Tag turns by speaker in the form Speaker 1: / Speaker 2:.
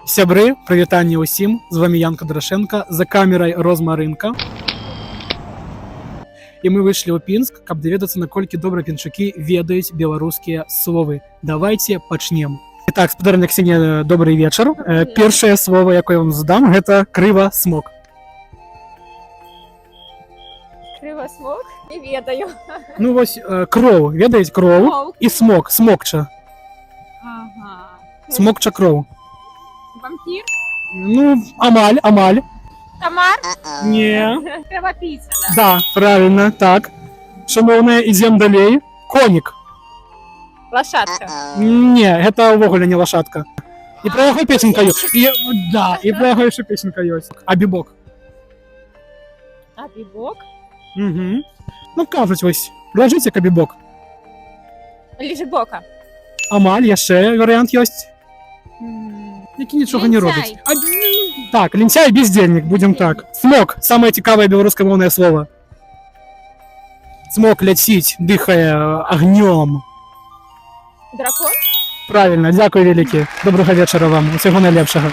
Speaker 1: Сябры, прывітанне ўсім, з вами Ян Кадрашенко, за камерай Розмарынка. І мы выйшлі ў Пінск, каб даведацца, наколькі добра пінчукі ведаюць беларускія словы. Давайте пачнем. Итак, спадарня Ксенія, добрый вечар. Першае слово, якое я вам задам, гэта крыва-смок.
Speaker 2: Крывасмок? Не ведаю.
Speaker 1: Ну вось кроў, ведаеце кроў і смок, смокча.
Speaker 2: Ага.
Speaker 1: Смокча кроў.
Speaker 2: Вампір?
Speaker 1: Ну, амаль.
Speaker 2: Комар?
Speaker 1: Не.
Speaker 2: Кровопийца, да?
Speaker 1: Да, правильно, так. Шановная, ідзем далей. Конік.
Speaker 2: Лошадка.
Speaker 1: Не, гэта ўвогуле не лошадка. І пра яго песенька ёсць. Да, і пра яго яшчэ песенька ёсць. Абібок.
Speaker 2: Абібок?
Speaker 1: Угу. Ну, кажуць вось, ляжыце кабібок.
Speaker 2: Лежебока.
Speaker 1: Амаль, яшчэ варыянт ёсць. Які нічога не робіць. Так, лінцяй, бездельник, будем так. Смок, самое цікавае беларускамоўнае слово. Смок ляціць, дыхае агнём.
Speaker 2: Дракон?
Speaker 1: Правильно, дзякуй вялікі. Добрага вечара вам, усяго найлепшага.